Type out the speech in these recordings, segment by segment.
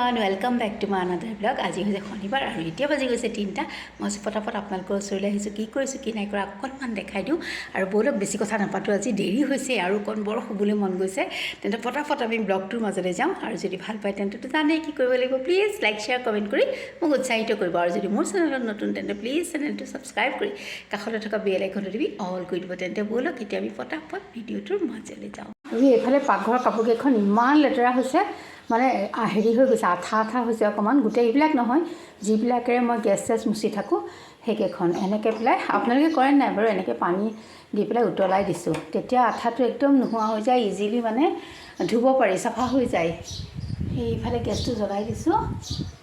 Everyone welcome back to my another blog. আজি হৈছে শনিবাৰ আৰু এতিয়া বাজি গৈছে 3টা। মই ফটাফট আপোনালোকৰ ওচৰলৈ আহিছোঁ, কি কৰিছোঁ কি নাই কৰা অকণমান দেখাই দিওঁ। আৰু ব'লক বেছি কথা নাপাতোঁ, আজি দেৰি হৈছে আৰু অকণ বৰ শুবলৈ মন গৈছে। তেন্তে ফটাফট আমি ব্লগটোৰ মাজলৈ যাওঁ। আৰু যদি ভাল পায় তেন্তেতো জানেই কি কৰিব লাগিব, প্লিজ লাইক শ্বেয়াৰ কমেণ্ট কৰি মোক উৎসাহিত কৰিব। আৰু যদি মোৰ চেনেলত নতুন তেন্তে প্লিজ চেনেলটো ছাবস্ক্ৰাইব কৰি কাষতে থকা বেল আইকনটো দিবি অল কৰি দিব। তেন্তে ব'লক এতিয়া আমি ফটাফট ভিডিঅ'টোৰ মাজলৈ যাওঁ। আৰু এইফালে পাকঘৰৰ কাপোৰকেইখন ইমান লেতেৰা হৈছে, মানে হেৰি হৈ গৈছে, আঠা আঠা হৈছে অকণমান। গোটেই এইবিলাক নহয়, যিবিলাকেৰে মই গেছ চেছ মুচি থাকোঁ সেইকেইখন এনেকৈ পেলাই। আপোনালোকে কৰে নাই বাৰু? এনেকৈ পানী দি পেলাই উতলাই দিছোঁ, তেতিয়া আঠাটো একদম নোহোৱা হৈ যায়, ইজিলি মানে ধুব পাৰি, চাফা হৈ যায়। সেইফালে গেছটো জ্বলাই দিছোঁ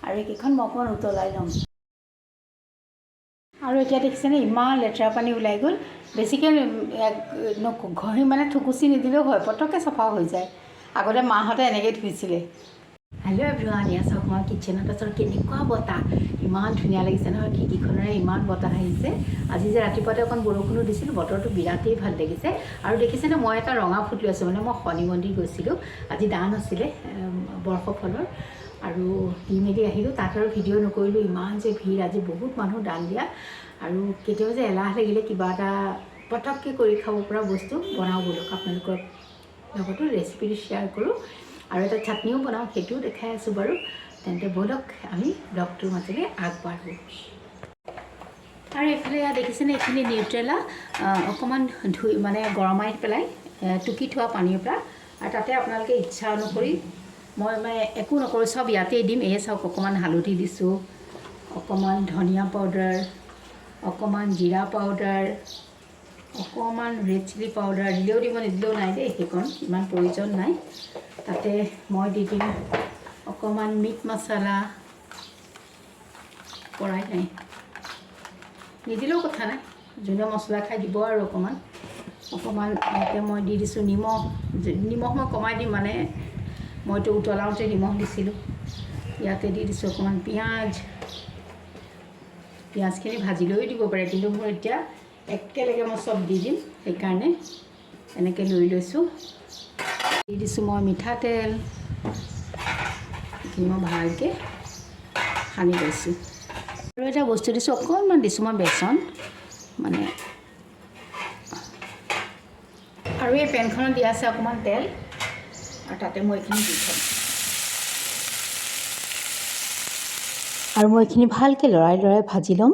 আৰু এইকেইখন মই অকণমান উতলাই ল'ম। আৰু এতিয়া দেখিছেনে ইমান লেতেৰা পানী ওলাই গ'ল। বেছিকৈ ঘঁহি মানে থুকুচি নিদিলেও হয়, পটককৈ চাফা হৈ যায়। আগতে মাহঁতে এনেকৈ ধুইছিলে। হেল্ল' এভৰিৱান, ইয়াত চাওক মই কিটচেনত আছোঁ। কেনেকুৱা বতাহ, ইমান ধুনীয়া লাগিছে নহয়, খিৰিকীখনেৰে ইমান বতাহ আহিছে। আজি যে ৰাতিপুৱাতে অকণ বৰষুণো দিছিল, বতৰটো বিৰাটেই ভাল লাগিছে। আৰু দেখিছেনে মই এটা ৰঙা ফুট লৈ আছোঁ, মানে মই শনি মন্দিৰ গৈছিলোঁ, আজি দান আছিলে বৰ্ষফলৰ, আৰু দি মেলি আহিলোঁ। তাত আৰু ভিডিঅ' নকৰিলোঁ, ইমান যে ভিৰ, আজি বহুত মানুহ দান দিয়া। আৰু কেতিয়াবা যে এলাহ লাগিলে কিবা এটা পটককৈ কৰি খাব পৰা বস্তু বনাওঁ ব'লক, আপোনালোকৰ লগতো ৰেচিপিটো শ্বেয়াৰ কৰোঁ। আৰু এটা চাটনিও বনাওঁ, সেইটোও দেখাই আছোঁ বাৰু। তেন্তে ব'লক আমি ব্লগটোৰ মাজেৰে আগবাঢ়োঁ। আৰু এইফালে দেখিছেনে এইখিনি নিউট্ৰেলা অকণমান ধুই মানে গৰমাই পেলাই টুকি থোৱা পানীৰ পৰা। আৰু তাতে আপোনালোকে ইচ্ছা অনুসৰি, মই মানে একো নকৰোঁ, চব ইয়াতেই দিম। এই চাওক অকণমান হালধি দিছোঁ, অকণমান ধনিয়া পাউডাৰ, অকণমান জিৰা পাউডাৰ, অকণমান ৰেড চিলি পাউডাৰ, দিলেও দিব নিদিলেও নাই দেই, সেইকণ ইমান প্ৰয়োজন নাই। তাতে মই দি দিম অকণমান মিট মছলা, কৰাই নাই, নিদিলেও কথা নাই, যোনে মছলা খাই দিব। আৰু অকণমান ইয়াতে মই দি দিছোঁ নিমখ। নিমখ মই কমাই দিম, মানে মইতো উতলাওঁতে নিমখ দিছিলোঁ। ইয়াতে দি দিছোঁ অকণমান পিঁয়াজ। পিঁয়াজখিনি ভাজি লৈও দিব পাৰে, কিন্তু মোৰ এতিয়া একেলগে মই চব দি দিম, সেইকাৰণে এনেকৈ লৈ লৈছোঁ। দি দিছোঁ মই মিঠাতেল, এইখিনি মই ভালকৈ সানি লৈছোঁ। আৰু এটা বস্তু দিছোঁ, অকণমান দিছোঁ মই বেচন, মানে। আৰু এই পেনখনত দিয়া আছে অকণমান তেল, আৰু তাতে মই এইখিনি দি থ'ম। আৰু মই এইখিনি ভালকৈ লৰাই লৰাই ভাজি ল'ম।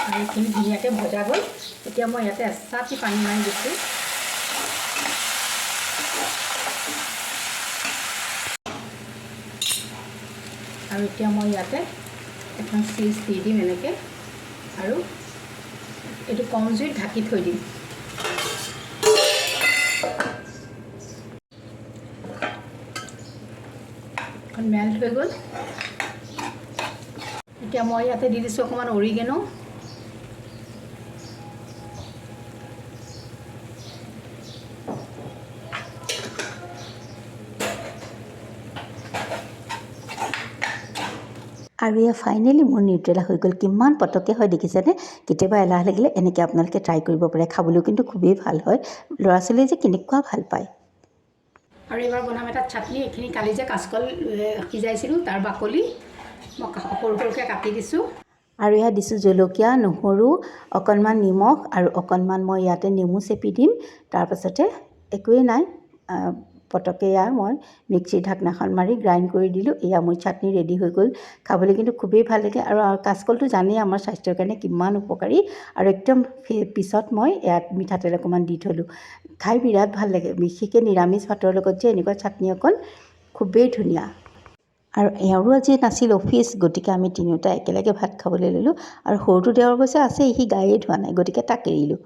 আৰু এইখিনি ধুনীয়াকৈ ভজা গ'ল। এতিয়া মই ইয়াতে এচাটি পানী মাৰি দিছোঁ। আৰু এতিয়া মই ইয়াতে এখন চিজ দি দিম এনেকৈ, আৰু এইটো কম জুইত ঢাকি থৈ দিম। এখন মেল্ট হৈ গ'ল। এতিয়া মই ইয়াতে দি দিছোঁ অকণমান অৰিগেনো। আৰু এয়া ফাইনেলি মোৰ নিউট্ৰেলা হৈ গ'ল। কিমান পটককৈ হয় দেখিছেনে? কেতিয়াবা এলাহ লাগিলে এনেকৈ আপোনালোকে ট্ৰাই কৰিব পাৰে, খাবলৈও কিন্তু খুবেই ভাল হয়। ল'ৰা ছোৱালীয়ে যে কেনেকুৱা ভাল পায়। আৰু এইবাৰ বনাম এটা চাটনি। এইখিনি কালি যে কাচকল সিজাইছিলোঁ, তাৰ বাকলি মই সৰু সৰুকৈ কাটি দিছোঁ। আৰু ইয়াত দিছোঁ জলকীয়া, নহৰু, অকণমান নিমখ, আৰু অকণমান মই ইয়াতে নেমু চেপি দিম। তাৰপাছতে একোৱেই নাই, পটককৈ এয়া মই মিক্সিৰ ঢাকনাখন মাৰি গ্ৰাইণ্ড কৰি দিলোঁ। এয়া মোৰ চাটনি ৰেডি হৈ গ'ল। খাবলৈ কিন্তু খুবেই ভাল লাগে। আৰু কাচকলটো জানেই আমাৰ স্বাস্থ্যৰ কাৰণে কিমান উপকাৰী। আৰু একদম পিছত মই ইয়াত মিঠাতেল অকণমান দি থ'লোঁ। খাই বিৰাট ভাল লাগে, বিশেষকৈ নিৰামিষ ভাতৰ লগত যে এনেকুৱা চাটনি অকণ খুবেই ধুনীয়া। আৰু এওঁৰো আজি নাছিল অফিচ, গতিকে আমি তিনিওটা একেলগে ভাত খাবলৈ ল'লোঁ। আৰু সৰুটো দেওৰ অৱশ্যে আছেই, সি গায়েই ধোৱা নাই, গতিকে তাক এৰিলোঁ।